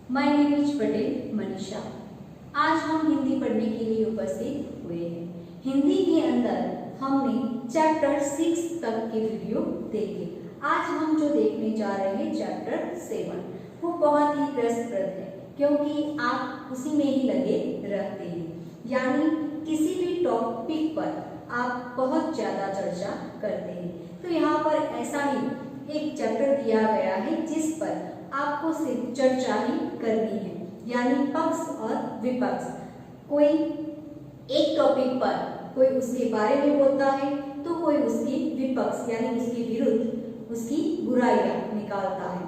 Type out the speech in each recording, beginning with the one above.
My name is Patel Manisha. आज हम हिंदी पढ़ने के लिए उपस्थित हुए हैं। हिंदी के अंदर हमने चैप्टर 6 तक के वीडियो देखे। आज हम जो देखने जा रहे हैं चैप्टर 7, वो बहुत ही रसप्रद है क्योंकि आप उसी में ही लगे रहते हैं, यानी किसी भी टॉपिक पर आप बहुत ज़्यादा चर्चा करते हैं। तो यहाँ पर ऐसा ही एक चैप्टर दिया गया है जिस पर आपको सिर्फ चर्चा ही करनी है, यानी पक्ष और विपक्ष। कोई एक टॉपिक पर कोई उसके बारे में बोलता है तो कोई उसकी विपक्ष यानी उसके विरुद्ध उसकी बुराइयां निकालता है।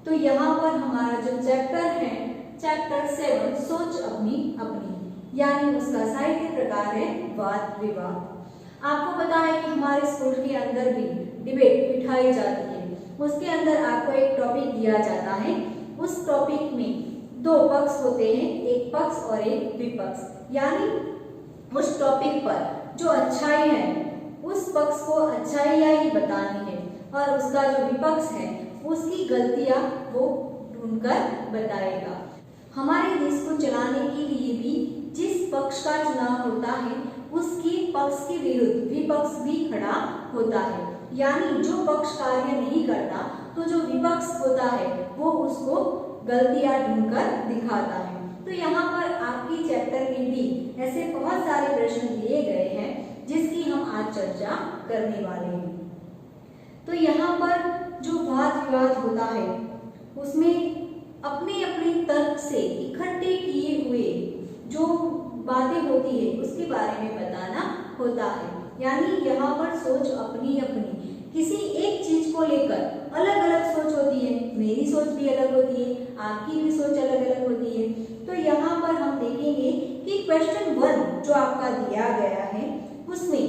तो यहाँ पर हमारा जो चैप्टर है चैप्टर 7 सोच अपनी अपनी, यानी उसका साहित्य प्रकार है वाद विवाद। आपको पता है कि हमारे स्कूल के अंदर भी डिबेट बिठाई जाती है। उसके अंदर आपको एक टॉपिक दिया जाता है, उस टॉपिक में दो पक्ष होते हैं, एक पक्ष और एक विपक्ष। यानी उस टॉपिक पर जो अच्छाई है उस पक्ष को अच्छाइयाँ ही बतानी है और उसका जो विपक्ष है उसकी गलतियाँ वो ढूंढकर बताएगा। हमारे देश को चलाने के लिए भी जिस पक्ष का चुनाव होता है उसके पक्ष के विरुद्ध विपक्ष भी खड़ा होता है, यानी जो पक्ष कार्य नहीं करता तो जो विपक्ष होता है वो उसको गलतियां ढूंढकर दिखाता है। तो यहाँ पर आपकी चैप्टर में भी ऐसे बहुत सारे प्रश्न दिए गए हैं जिसकी हम आज चर्चा करने वाले हैं। तो यहाँ पर जो वाद विवाद होता है उसमें अपने अपने तर्क से इकट्ठे किए हुए जो बातें होती है उसके बारे में बताना होता है, यानी यहाँ पर सोच अपनी अपनी। किसी एक चीज को लेकर अलग अलग सोच होती है, मेरी सोच भी अलग होती है, आपकी भी सोच अलग अलग होती है। तो यहाँ पर हम देखेंगे कि क्वेश्चन 1 जो आपका दिया गया है उसमें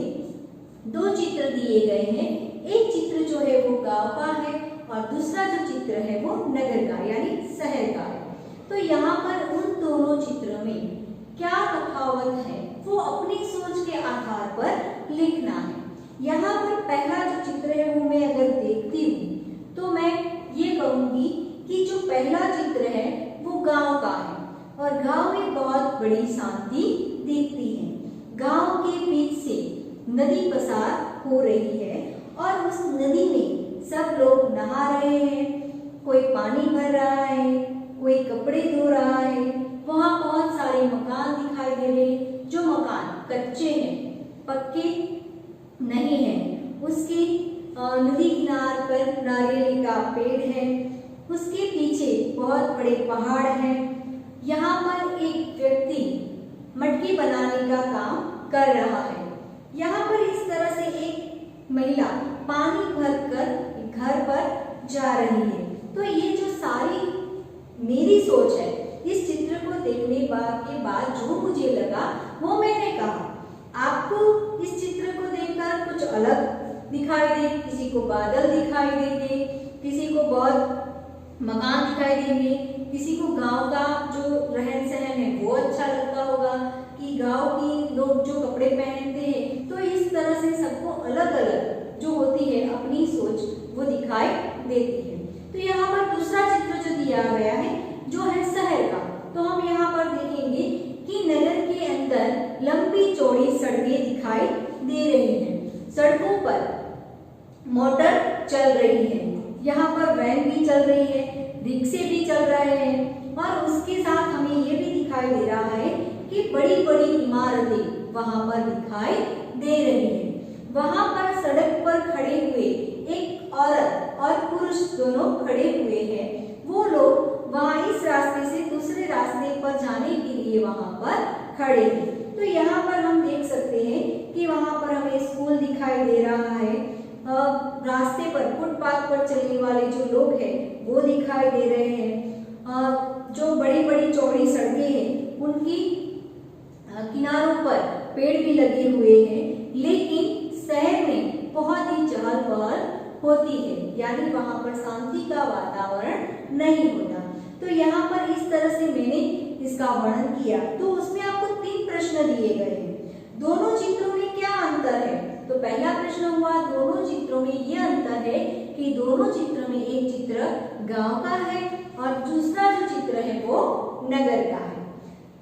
दो चित्र दिए गए हैं। एक चित्र जो है वो गांव का है और दूसरा जो चित्र है वो नगर का यानी शहर का है। तो यहाँ पर उन दोनों चित्रों में क्या तफावत है वो अपनी सोच के आधार पर लिखना है। यहाँ पर पहला जो चित्र है वो मैं अगर देखती हूँ तो मैं ये कहूँगी कि जो पहला चित्र है वो गांव का है और गांव में बहुत बड़ी शांति दिखती है। गांव के बीच से नदी पसार हो रही है और उस नदी में सब लोग नहा रहे हैं, कोई पानी भर रहा है, कोई कपड़े धो रहा है। वहाँ बहुत सारे मकान दिखाई दे रहे हैं, जो मकान कच्चे हैं, पक्के नहीं है। उसकी नदी किनार पर नारियल का पेड़ है, उसके पीछे बहुत बड़े पहाड़ हैं। यहाँ पर एक व्यक्ति मटकी बनाने का काम कर रहा है। यहाँ पर इस तरह से एक महिला पानी भरकर घर पर जा रही है। तो ये जो सारी मेरी सोच है, इस चित्र को देखने के बाद जो मुझे लगा वो मैंने कहा। आपको इस चित्र को देखकर कुछ अलग दिखाई दे, किसी को बादल दिखाई देंगे, किसी को बहुत मकान दिखाई देंगे, किसी को गांव का जो रहन सहन है वो अच्छा लगता होगा कि गांव की लोग जो कपड़े पहनते हैं। तो इस तरह से सबको अलग अलग जो होती है अपनी सोच वो दिखाई देती है। तो यहाँ पर दूसरा चित्र जो दिया गया है जो है शहर का, तो हम यहाँ पर देखेंगे कि नगर के अंदर लंबी चौड़ी सड़कें दिखाई दे रही हैं। सड़कों पर मोटर चल रही है, यहाँ पर वैन भी चल रही है, रिक्शे भी चल रहे हैं और उसके साथ हमें ये भी दिखाई दे रहा है कि बड़ी बड़ी इमारतें वहाँ पर दिखाई दे रही है। वहाँ पर सड़क पर खड़े हुए एक औरत और पुरुष दोनों खड़े हुए हैं। वो लोग वहाँ इस रास्ते से दूसरे रास्ते पर जाने के लिए वहाँ पर खड़े हैं। तो यहाँ पर हम देख सकते हैं कि वहाँ पर हमें स्कूल दिखाई दे रहा है। रास्ते पर फुटपाथ पर चलने वाले जो लोग हैं वो दिखाई दे रहे हैं। जो बड़ी बड़ी चौड़ी सड़कें हैं उनकी किनारों पर पेड़ भी लगे हुए हैं, लेकिन शहर में बहुत ही चहल पहल होती है, यानी वहाँ पर शांति का वातावरण नहीं होता। तो यहाँ पर इस तरह से मैंने इसका वर्णन किया। तो उसमें आपको 3 प्रश्न दिए गए हैं। दोनों चित्रों में क्या अंतर है? तो पहला प्रश्न हुआ दोनों चित्रों में यह अंतर है कि दोनों चित्रों में एक चित्र गांव का है और दूसरा जो चित्र है वो नगर का है।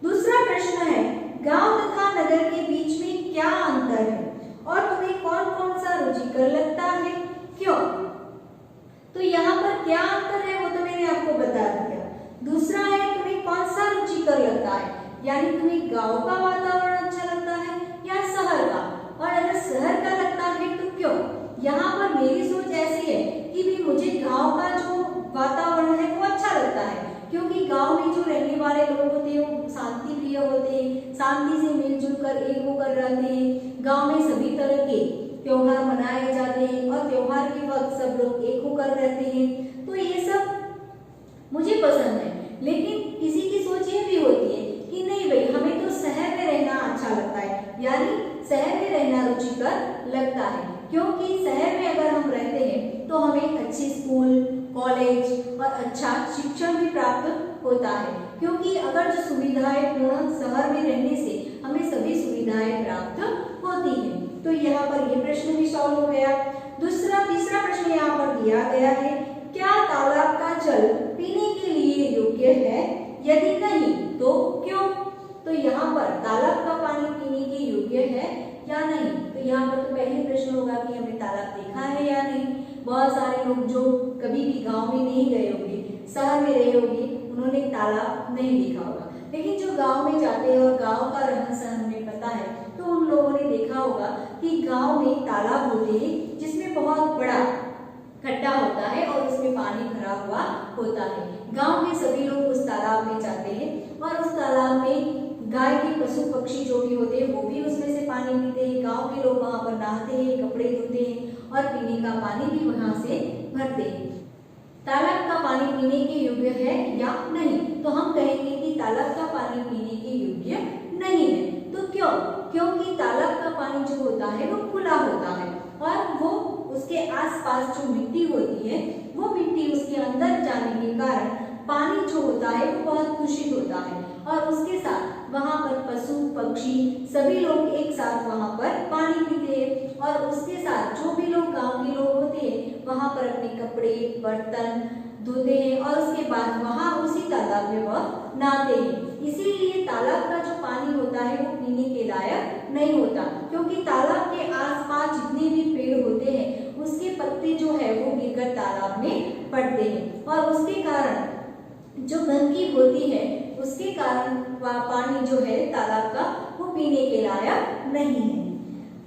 दूसरा प्रश्न है, गांव तथा नगर के बीच में क्या अंतर है और तुम्हें कौन कौन सा रुचिकर लगता है, क्यों? तो यहाँ पर क्या अंतर है वो तो मैंने आपको बता दिया। दूसरा है, तुम्हें कौन सा रुचिकर लगता है, यानी तुम्हें गांव का वातावरण अच्छा लगता है या शहर का, और अगर शहर का लगता है तो क्यों? यहाँ पर मेरी सोच ऐसी है कि भी मुझे गांव का जो वातावरण है वो अच्छा लगता है, क्योंकि गांव में जो रहने वाले लोग होते हैं वो शांति प्रिय होते हैं, शांति से मिलजुल कर एक होकर रहते हैं। गांव में सभी तरह के त्योहार मनाए जाते हैं और त्योहार के वक्त सब लोग एक होकर रहते हैं, तो ये सब मुझे पसंद है। लेकिन किसी की सोच ये भी होती है कि नहीं भाई, हमें तो शहर में रहना अच्छा लगता है, यानी शहर में रहना रुचिकर लगता है, क्योंकि शहर में अगर हम रहते हैं तो हमें अच्छे स्कूल, कॉलेज और अच्छा शिक्षण भी प्राप्त होता है, क्योंकि अगर जो सुविधाएं पूर्ण शहर में रहने से हमें सभी सुविधाएं प्राप्त होती हैं। तो यहाँ पर ये प्रश्न भी सॉल्व हो गया। तीसरा प्रश्न यहाँ पर दिया गया है, क्या तालाब का जल पीने के लिए योग्य है, यदि नहीं तो क्यों? तो यहाँ पर तालाब का पानी पीने के योग्य है या नहीं, तो यहाँ पर तो पहले प्रश्न होगा कि हमने तालाब देखा है या नहीं। बहुत सारे लोग जो कभी भी गांव में नहीं गए होंगे, शहर में रहे होंगे, उन्होंने तालाब नहीं देखा होगा, लेकिन जो गांव में जाते हैं और गांव का रहन सहन उन्हें पता है, तो उन लोगों ने देखा होगा कि गांव में तालाब होते हैं जिसमें बहुत बड़ा खड्डा होता है और उसमें पानी भरा हुआ होता है। गांव के सभी लोग उस तालाब में जाते हैं और उस तालाब में गाय के पशु पक्षी जो भी होते हैं वो भी उसमें से पानी पीते हैं। गांव के लोग वहां पर नहाते हैं, कपड़े धोते हैं और पीने का पानी भी वहां से भरते हैं। तालाब का पानी पीने के योग्य है या नहीं, तो हम कहेंगे कि तालाब का पानी पीने के योग्य नहीं है। तो क्यों? क्योंकि तालाब का पानी जो होता है वो खुला होता है और वो उसके आसपास जो मिट्टी होती है वो मिट्टी उसके अंदर जाने के कारण पानी जो होता है वो बहुत दूषित होता है, और उसके साथ वहां पर पशु पक्षी सभी लोग एक साथ वहां पर पानी पीते हैं, और उसके साथ जो भी लोग गांव के लोग होते हैं वहां पर अपने कपड़े बर्तन धोते हैं और उसके बाद वहां उसी तालाब में वह नहाते हैं। इसीलिए तालाब का जो पानी होता है वो पीने के लायक नहीं होता, क्योंकि तालाब के आसपास जितने भी पेड़ होते हैं उसके पत्ते जो है वो गिरकर तालाब में पड़ते हैं, और उसके कारण जो गंदगी होती है उसके कारण पानी जो है तालाब का वो पीने के लायक नहीं है।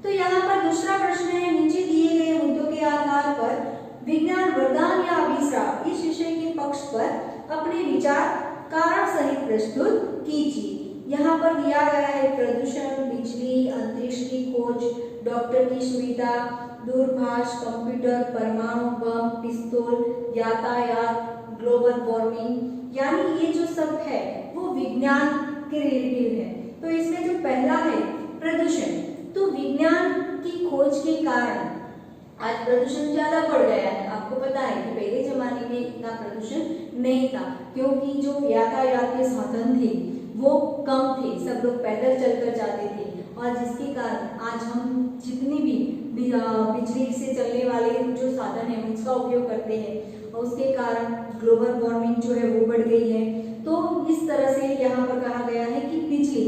तो यहाँ पर दूसरा प्रश्न है, नीचे दिए गए मुद्दों के आधार पर विज्ञान वरदान या अभिश्राप इस विषय के पक्ष पर अपने विचार कारण सहित प्रस्तुत कीजिए। यहाँ पर दिया गया है प्रदूषण, बिजली, अंतरिक्ष की खोज, डॉक्टर की सुविधा, दूरभाष, कंप्यूटर, परमाणु बम, पिस्तौल, यातायात, ग्लोबल वार्मिंग, यानी ये जो सब है वो विज्ञान के रिलेटेड है। तो इसमें जो पहला है प्रदूषण, तो विज्ञान की खोज के कारण आज प्रदूषण ज्यादा बढ़ गया है। आपको पता है कि पहले जमाने में इतना प्रदूषण नहीं था, क्योंकि जो यातायात के साधन थे वो कम थे, सब लोग पैदल चलकर जाते थे, और जिसके कारण आज हम जितनी भी बिजली से चलने वाले जो साधन है उसका उपयोग करते हैं, और उसके कारण ग्लोबल वार्मिंग जो है वो बढ़ गई है। तो इस तरह से यहाँ पर कहा गया है कि बिजली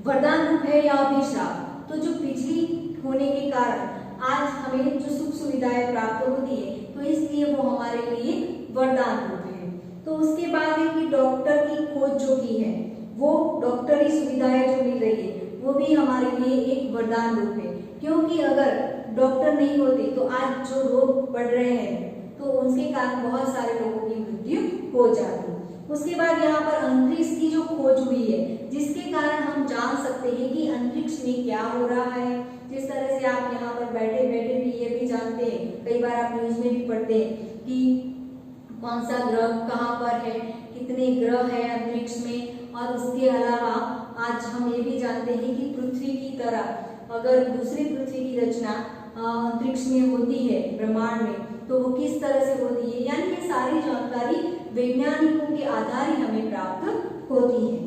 वरदान रूप है या अभिशाप। तो जो बिजली होने के कारण आज हमें जो सुख सुविधाएं प्राप्त होती है, तो इसलिए वो हमारे लिए वरदान रूप है। तो उसके बाद है कि डॉक्टर की खोज जो की है, वो डॉक्टरी सुविधाएं जो मिल रही है वो भी हमारे लिए एक वरदान रूप है, क्योंकि अगर डॉक्टर नहीं होते तो आज जो रोग बढ़ रहे हैं तो उसके कारण बहुत सारे लोगों की मृत्यु हो जाती। उसके बाद यहाँ पर अंतरिक्ष की जो खोज हुई है, जिसके कारण हम जान सकते हैं कि अंतरिक्ष में क्या हो रहा है। जिस तरह से आप यहाँ पर बैठे बैठे भी ये भी जानते हैं, कई बार आप न्यूज में भी पढ़ते हैं कि कौन सा ग्रह कहाँ पर है, कितने ग्रह है अंतरिक्ष में। और उसके अलावा आज हम ये भी जानते हैं कि पृथ्वी की तरह अगर दूसरी पृथ्वी की रचना अंतरिक्ष में होती है ब्रह्मांड में, तो वो किस तरह से होती है, यानी ये सारी जानकारी वैज्ञानिकों के आधार ही हमें प्राप्त होती है।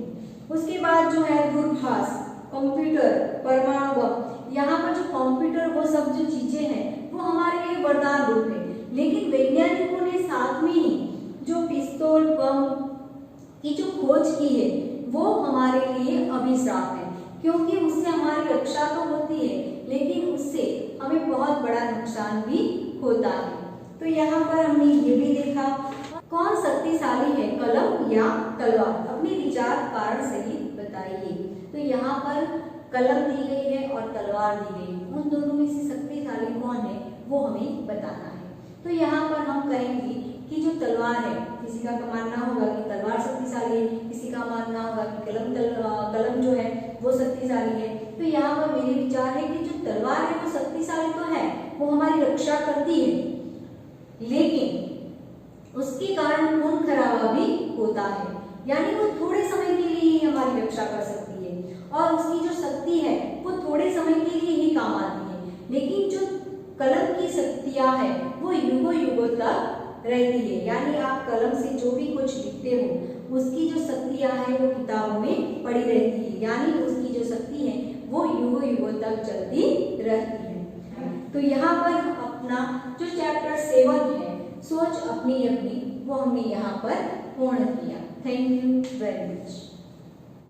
उसके बाद जो है दूरभाष, कंप्यूटर, परमाणु बम, यहाँ पर जो कंप्यूटर वो सब जो चीजें हैं वो हमारे लिए वरदान रूप है, लेकिन वैज्ञानिकों ने साथ में ही जो पिस्तौल बम की जो खोज की है वो हमारे लिए अभिशाप है, क्योंकि उससे हमारी रक्षा तो होती है लेकिन उससे हमें बहुत बड़ा नुकसान भी होता है। तो यहाँ पर हमने ये भी देखा, कौन शक्तिशाली है, कलम या तलवार? अपने विचार कारण सही बताइए। तो यहाँ पर कलम दी गई है और तलवार दी गई है, उन दोनों में से शक्तिशाली कौन है वो हमें बताना है। तो यहाँ पर हम कहेंगे कि जो तलवार है, किसी का मानना होगा कि तलवार शक्तिशाली है, किसी का मानना होगा कि कलम जो है वो शक्तिशाली है। तो यहाँ पर मेरे विचार है कि जो तलवार है वो शक्तिशाली तो है, वो हमारी रक्षा करती है, लेकिन उसके कारण खून खराबा भी होता है, यानी वो थोड़े समय के लिए ही हमारी रक्षा कर सकती है और उसकी जो शक्ति है वो थोड़े समय के लिए ही काम आती है। लेकिन जो कलम की शक्तियां है वो युगों युगों तक रहती है, यानी आप कलम से जो भी कुछ लिखते हो उसकी जो शक्तियां है वो किताबों में पड़ी रहती है, यानी उसकी जो शक्ति है वो युगों युगों तक चलती रहती है। तो यहाँ पर अपना जो चैप्टर 7 है, सोच अपनी अपनी, वो हमने यहाँ पर पूर्ण किया। Thank you very much.